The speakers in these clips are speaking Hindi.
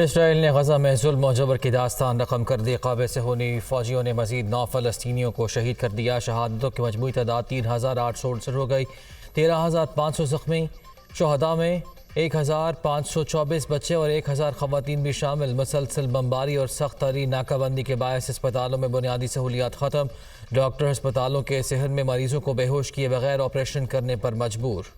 इसराइल ने गजा में जुल्म और जबर की दास्तान रकम कर दी। क़ाबे से होनी फ़ौजियों ने मज़ीद 9 फ़लस्तीनियों को शहीद कर दिया। शहादतों की मजमूई तादाद 3,868 हो गई। 13,500 ज़ख्मी। शहदा में 1,524 बच्चे और 1,000 ख़वातीन भी शामिल। मुसलसल बमबारी और सख्त तरीन नाकाबंदी के बायस अस्पतालों में बुनियादी सहूलियात ख़त्म। डॉक्टर अस्पतालों के सहन में मरीजों को बेहोश किए बगैर ऑपरेशन करने पर मजबूर।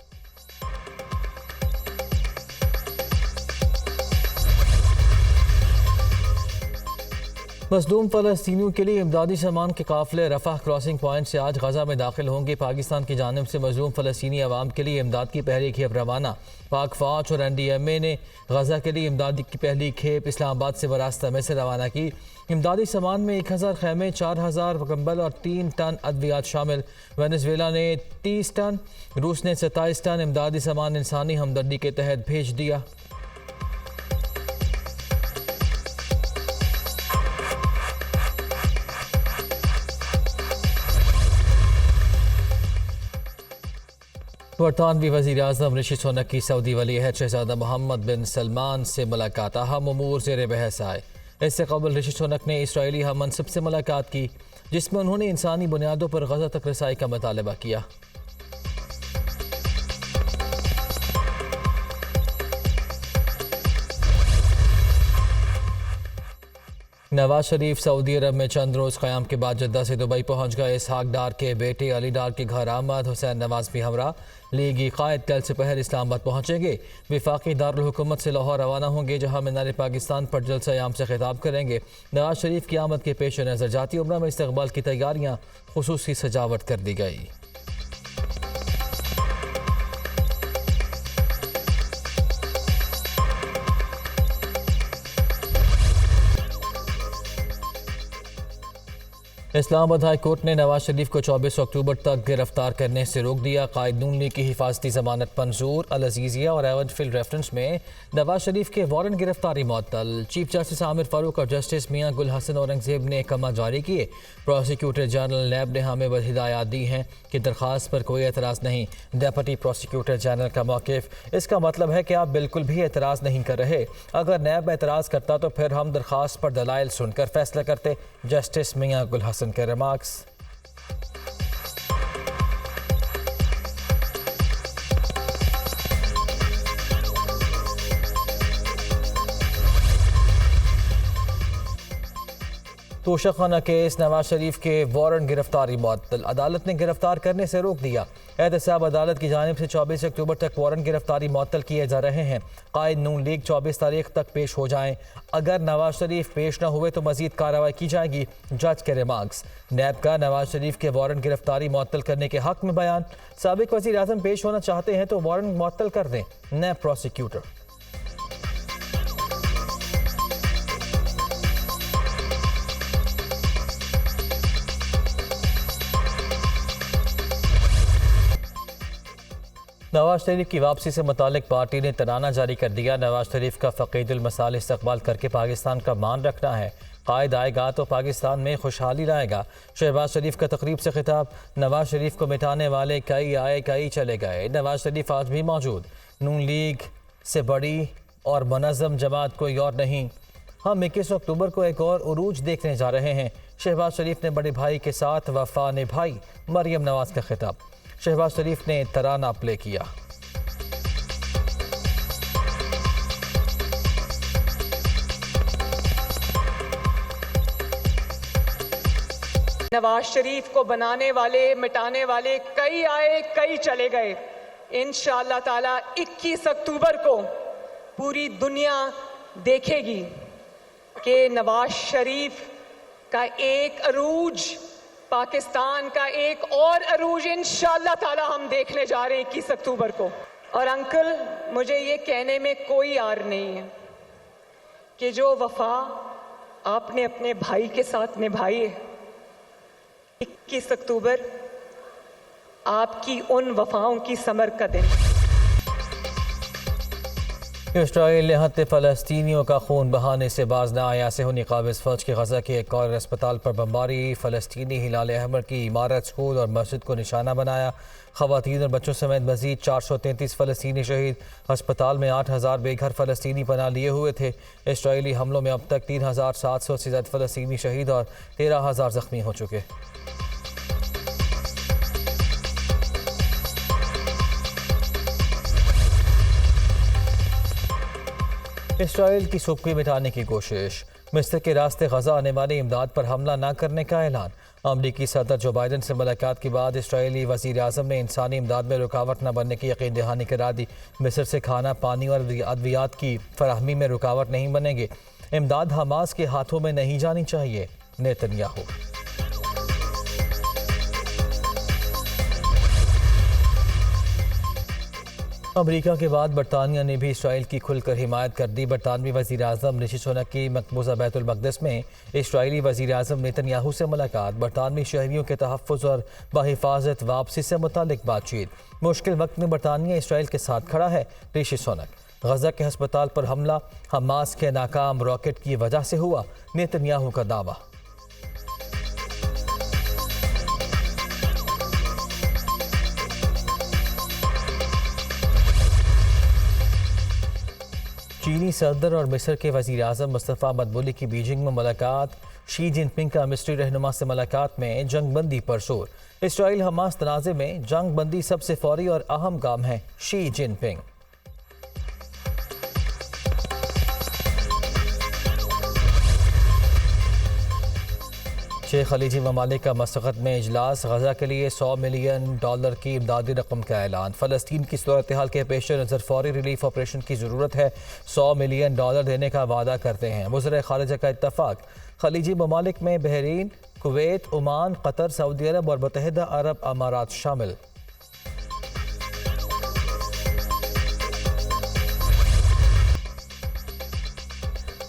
मज़लूम फ़लस्तीनियों के लिए इमदादी सामान के काफ़िले रफ़ाह क्रॉसिंग पॉइंट से आज गजा में दाखिल होंगे। पाकिस्तान की जानिब से मज़लूम फ़लस्तीनी अवाम के लिए इमदाद की पहली खेप रवाना। पाक फ़ौज और NDMA ने गजा के लिए इमदाद की पहली खेप इस्लामाबाद से बरास्ता में से रवाना की। इमदादी सामान में 1,000 खैमे, 4,000 कंबल और 3 टन अद्वियात शामिल। वेनेज़ुएला ने 30 टन, रूस ने 27 टन इमदादी सामान इंसानी हमदर्दी के तहत भेज दिया। बरतानवी वज़ीर आज़म ऋषि सुनक की सऊदी वली अहद शहज़ादा मोहम्मद बिन सलमान से मुलाकात। अहम उमूर ज़ेर बहस आए। इससे कबल ऋषि सुनक ने इसराइली हम मनसब से मुलाकात की, जिसमें उन्होंने इंसानी बुनियादों पर गजा तक रसाई का मुतालबा किया। नवाज शरीफ सऊदी अरब में चंद रोज़ क़याम के बाद जद्दा से दुबई पहुंच गए। इसहाक डार के बेटे अली डार के घर आमद। हुसैन नवाज भी हमरा। लीगी कायद कल से पहर इस्लामाबाद पहुंचेंगे। वफाकी दारुल हुकूमत से लाहौर रवाना होंगे, जहां मीनार पाकिस्तान पर जलसा-ए-आम से खिताब करेंगे। नवाज शरीफ की आमद के पेश नज़र जाती उम्रा में इस्तकबाल की तैयारियाँ खुसूसी सजावट कर दी गई। इस्लामाबाद हाई कोर्ट ने नवाज शरीफ को 24 अक्टूबर तक गिरफ्तार करने से रोक दिया। कायद नून लीग की हिफाजती जमानत मंजूर। अल अजीजिया और एवनफील्ड रेफरेंस में नवाज शरीफ के वारंट गिरफ्तारी मुअत्तल। चीफ जस्टिस आमिर फारूक और जस्टिस मियां गुल हसन औरंगजेब ने कमा जारी किए। प्रोसिक्यूटर जनरल नैब ने हमें हिदायत दी हैं कि दरख्वास्त पर कोई एतराज़ नहीं। डेप्यूटी प्रोसिक्यूटर जनरल का मौक़िफ़, इसका मतलब है कि आप बिल्कुल भी एतराज़ नहीं कर रहे। अगर नैब एतराज़ करता तो फिर हम दरख्वास्त पर दलाइल सुनकर फैसला करते। जस्टिस मियां गुल हसन के रिमार्क्स। तोशाखाना केस, नवाज शरीफ के वारंट गिरफ्तारी मुअत्तल। अदालत ने गिरफ्तार करने से रोक दिया। एहतसाब अदालत की जानिब से 24 अक्टूबर तक वारंट गिरफ्तारी मुअत्तल किए जा रहे हैं। कायद नून लीग 24 तारीख तक पेश हो जाएं। अगर नवाज शरीफ पेश न हुए तो मजीद कार्रवाई की जाएगी। जज के रिमार्क्स। नैब का नवाज शरीफ के वारंट गिरफ्तारी मुअत्तल करने के हक में बयान। साबिक वज़ीर आज़म पेश होना चाहते हैं तो वारंट मुअत्तल कर दें। नैब प्रोसिक्यूटर। नवाज शरीफ की वापसी से मुतालिक पार्टी ने तराना जारी कर दिया। नवाज शरीफ का फ़क़ीदुल मसाल इस्तक़बाल करके पाकिस्तान का मान रखना है। कायद आएगा तो पाकिस्तान में खुशहाली लाएगा। शहबाज शरीफ का तकरीब से खिताब। नवाज शरीफ को मिटाने वाले कई आए कई चले गए। नवाज शरीफ आज भी मौजूद। नून लीग से बड़ी और मुनज़्ज़म जमात कोई और नहीं। हम 21 अक्टूबर को एक और उरूज देखने जा रहे हैं। शहबाज शरीफ ने बड़े भाई के साथ वफा निभाई। मरियम नवाज का खिताब। शहबाज शरीफ ने तराना प्ले किया। नवाज शरीफ को बनाने वाले मिटाने वाले कई आए कई चले गए। इंशाअल्लाह ताला 21 अक्टूबर को पूरी दुनिया देखेगी कि नवाज शरीफ का एक अरूज, पाकिस्तान का एक और अरूज इंशाअल्लाह ताला हम देखने जा रहे हैं 21 अक्टूबर को। और अंकल, मुझे ये कहने में कोई आर नहीं है कि जो वफा आपने अपने भाई के साथ निभाई है, 21 अक्टूबर आपकी उन वफाओं की समर का दिन। इसराइल निहत्ते फ़लस्तीनियों का खून बहाने से बाज न आया सेहूनी काबिज़ फ़ौज की गजा के एक और अस्पताल पर बमबारी। फ़लस्तीनी हिलाल अहमर की इमारत, स्कूल और मस्जिद को निशाना बनाया। ख़वातीन और बच्चों समेत मज़ीद 433 फ़लस्तीनी शहीद। अस्पताल में 8000 बेघर फ़लस्तीनी पनाह लिए हुए थे। इसराइली हमलों में अब तक 3700 से ज़्यादा फ़लस्तीनी शहीद और 13000 ज़ख्मी हो चुके। इसराइल की सुर्खी मिटाने की कोशिश। मिस्र के रास्ते गजा आने वाली इमदाद पर हमला न करने का ऐलान। अमरीकी सदर जो बाइडन से मुलाकात के बाद इसराइली वज़ीर आज़म ने इंसानी इमदाद में रुकावट न बनने की यकीन दहानी करा दी। मिस्र से खाना, पानी और अद्वियात की फराहमी में रुकावट नहीं बनेंगे। इमदाद हमास के हाथों में नहीं जानी चाहिए, नेतन्याहू। अमरीका के बाद बरतानिया ने भी इसराइल की खुलकर हिमायत कर दी। बरतानवी वज़ीर आज़म ऋषि सुनक की मकबूजा बैतुल मक़दस में इसराइली वज़ीर आज़म नेतन्याहू से मुलाकात। बरतानवी शहरियों के तहफ़्फ़ुज़ और बाहिफाजत वापसी से मुतालिक बातचीत। मुश्किल वक्त में बरतानिया इसराइल के साथ खड़ा है, ऋषि सुनक। गजा के अस्पताल पर हमला हमास के नाकाम रॉकेट की वजह से हुआ, नेतन्याहू का दावा। चीनी सदर और मिस्र के वज़ीर आज़म मुस्तफ़ा मदबुली की बीजिंग में मुलाकात। शी जिनपिंग का मिस्री रहनुमा से मुलाकात में जंग बंदी पर जोर। इसराइल हमास तनाज़े में जंग बंदी सबसे फौरी और अहम काम है, शी जिनपिंग। छह खलीजी ममालिक का मसक़त में इजलास। गजा के लिए $100 मिलियन की इमदादी रकम का ऐलान। फ़लस्तीन की सूरत हाल के पेश नज़र फौरी रिलीफ ऑपरेशन की ज़रूरत है। $100 मिलियन देने का वादा करते हैं वज़ीर ख़ारिजा का इत्तफ़ाक़। खलीजी ममालिक में Bahrain, Kuwait, Oman, Qatar, Saudi Arab और मुत्तहिदा अरब अमारात शामिल।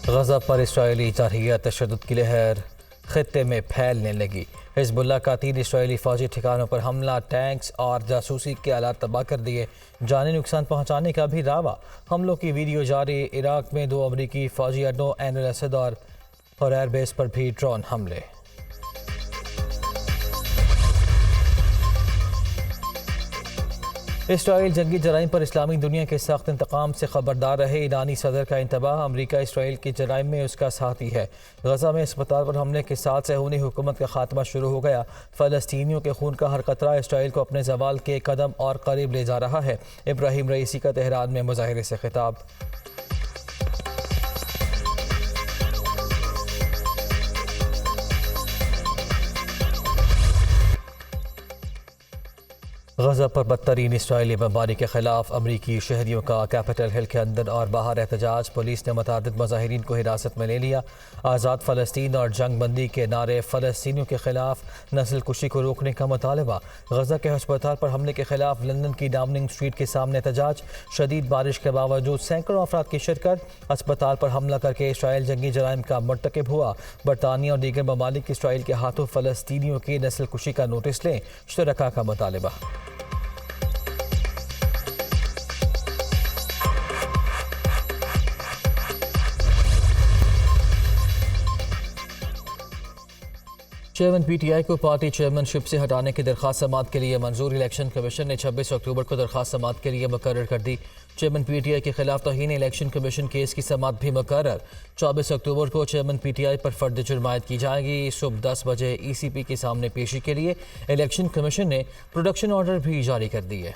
गजा पर इसराइली जारहियत तशद्दुद की लहर खित्ते में फैलने लगी। हिज़्बुल्लाह का 3 इसराइली फ़ौजी ठिकानों पर हमला, टैंक्स और जासूसी के आलात तबाह कर दिए। जानी नुकसान पहुँचाने का भी दावा। हमलों की वीडियो जारी। इराक में 2 अमरीकी फ़ौजी अड्डों ऐन अल असद और हुरैर बेस पर भी ड्रोन हमले। इसराइल जंगी जराइम पर इस्लामी दुनिया के सख्त इंतकाम से खबरदार रहे। ईरानी सदर का इंतबाह। अमरीका इसराइल के जराइम में उसका साथी है। गजा में अस्पताल पर हमले के साथ सेहूनी हुकूमत का खात्मा शुरू हो गया। फ़लस्तीनियों के खून का हर कतरा इसराइल को अपने ज़वाल के कदम और करीब ले जा रहा है। इब्राहिम रईसी का तेहरान में मुज़ाहिरे से खिताब। गजा पर बदतरीन इसराइली बमबारी के खिलाफ अमरीकी शहरियों का कैपिटल हिल के अंदर और बाहर एहतजाज। पुलिस ने मुतादिद मुजाहिरीन को हिरासत में ले लिया। आज़ाद फ़लस्तीन और जंग बंदी के नारे। फ़लस्तीनियों के खिलाफ नस्ल कुशी को रोकने का मुतालबा। गजा के अस्पताल पर हमले के खिलाफ लंदन की डाउनिंग स्ट्रीट के सामने एहतजाज। शदीद बारिश के बावजूद सैकड़ों अफराद की शिरकत। अस्पताल पर हमला करके इसराइल जंगी जराइम का मर्तकब हुआ। बरतानिया और दीगर ममालिक इसराइल के हाथों फ़लस्तीनियों की नस्ल कुशी का नोटिस लें, शुरका का मुतालबा। चेयरमैन पीटीआई को पार्टी चेयरमैनशिप से हटाने की दरख्वास्त समाअत के लिए मंजूर। इलेक्शन कमीशन ने 26 अक्टूबर को दरख्वास्त समाअत के लिए मुकर्रर कर दी। चेयरमैन पीटीआई के खिलाफ तौहीन इलेक्शन कमीशन केस की समाअत भी मुकर्रर। 24 अक्टूबर को चेयरमैन पीटीआई पर फर्द जुर्मायत की जाएगी। सुबह 10 बजे ईसीपी के सामने पेशी के लिए इलेक्शन कमीशन ने प्रोडक्शन ऑर्डर भी जारी कर दिए।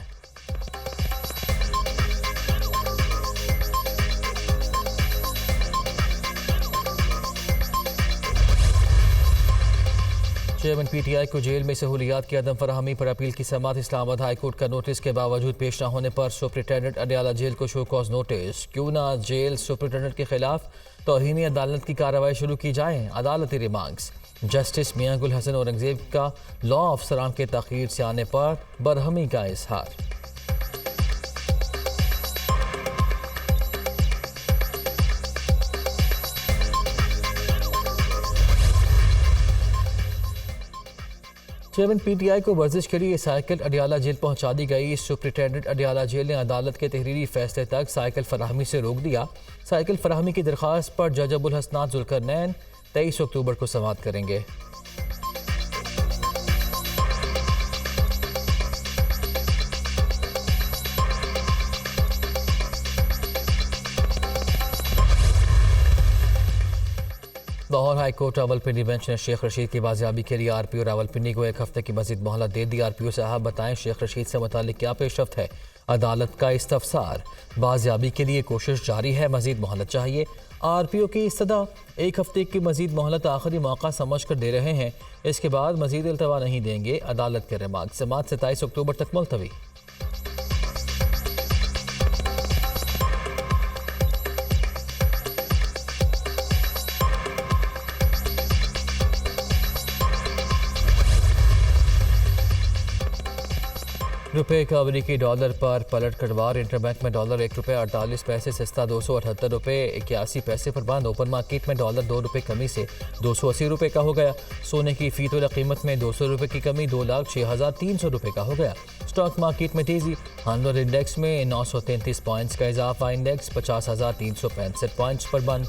चेयरमैन पीटीआई को जेल में सहूलियात की अदम फराहमी पर अपील की समाअत। इस्लामाबाद हाईकोर्ट का नोटिस के बावजूद पेश न होने पर सुप्रिंटेंडेंट अडयाला जेल को शो कॉज नोटिस। क्यों ना जेल सुप्रिंटेंडेंट के खिलाफ तौहीन अदालत की कार्रवाई शुरू की जाए, अदालती रिमांड्स। जस्टिस मियां गुल हसन औरंगजेब का लॉ अफसरान के तखीर से आने पर बरहमी का इजहार। चेयरमैन पीटीआई को वर्जिश के लिए साइकिल अडियाला जेल पहुंचा दी गई। सुप्रिंटेंडेंट अडियाला जेल ने अदालत के तहरीरी फैसले तक साइकिल फराहमी से रोक दिया। साइकिल फराहमी की दरख्वास्त पर जज अबुल हसनात जुल्करनैन 23 अक्टूबर को समाअत करेंगे। Lahore high court Rawalpindi bench ने शेख रशीद की बाजियाबी के लिए आरपीओ रावलपिंडी को 1 हफ्ते की मजीद मोहलत दे दी। आरपीओ साहब बताएं शेख रशीद से मुतालिक क्या पेशरफ्त है। अदालत का इस्तफसार, बाजियाबी के लिए कोशिश जारी है, मजीद मोहलत चाहिए। आरपीओ की इस्तदा 1 हफ्ते की मजीद मोहलत आखिरी मौका समझ कर दे रहे हैं, इसके बाद मजीद इल्तवा नहीं देंगे। अदालत के रिमांड समाअत 27 अक्टूबर तक मुलतवी। रुपये का अमरीकी डॉलर पर पलट कटवार। इंटरबैंक में डॉलर 1 रुपये 48 पैसे सस्ता 278 रुपये 81 पैसे पर बंद। ओपन मार्केट में डॉलर 2 रुपये कमी से 280 रुपये का हो गया। सोने की फी तोला कीमत में 200 रुपये की कमी 2,06,300 रुपये का हो गया। स्टॉक मार्केट में तेजी। हानवर इंडेक्स में 933 पॉइंट्स का इजाफा। इंडेक्स 50,365 पॉइंट्स पर बंद।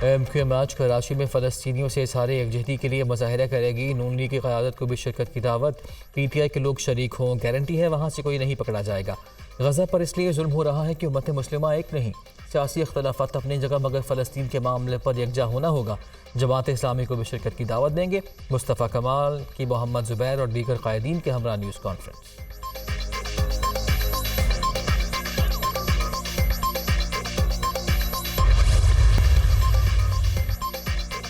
MQM आज कराची में फ़लस्तीनियों से इज़हारे यकजहती के लिए मुजाहिरा करेगी। नून लीग की क़यादत को भी शिरकत की दावत। PTI के लोग शरीक हों, गारंटी है वहाँ से कोई नहीं पकड़ा जाएगा। गज़ा पर इसलिए जुल्म हो रहा है कि उम्मत मुस्लिमा एक नहीं। सियासी इख्तलाफात अपनी जगह, मगर फ़लस्तीन के मामले पर यकजा होना होगा। जमात इस्लामी को भी शिरकत की दावत देंगे। मुस्तफ़ा कमाल की मोहम्मद ज़ुबैर और दीगर कायदीन के हमरा न्यूज़ कॉन्फ्रेंस।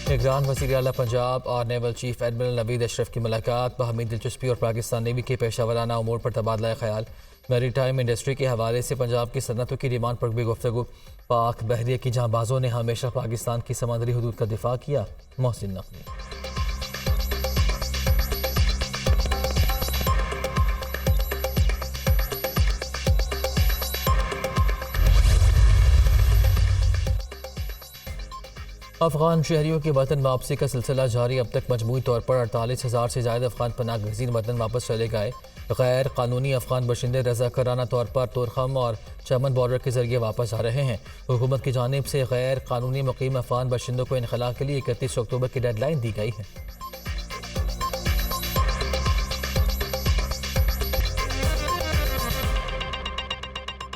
निगरान वज़ीर आला पंजाब और naval chief admiral Naveed Ashraf की मुलाकात। बाहमी दिलचस्पी और पाकिस्तान नेवी के पेशावराना उमूर पर तबादला ख्याल। मैरी टाइम इंडस्ट्री के हवाले से पंजाब की सनतों की डिमांड पर भी गुफ्तगू। पाक बहरिया की जांबाजों ने हमेशा पाकिस्तान की समंदरी हदूद का दिफा किया। मोहसिन नकवी। अफगान शहरियों की वतन वापसी का सिलसिला जारी। अब तक मजमूई तौर पर 48,000 से ज़्यादा अफगान पनाह गज़ीन वतन वापस चले गए। गैर कानूनी अफगान बशिंदे रज़ाकाराना तौर पर तोरखम और चमन बॉर्डर के जरिए वापस आ रहे हैं। हुकूमत की जानिब से गैर कानूनी मुकीम अफगान बशिंदों को इनखला के लिए 31 अक्टूबर की डेडलाइन दी गई है।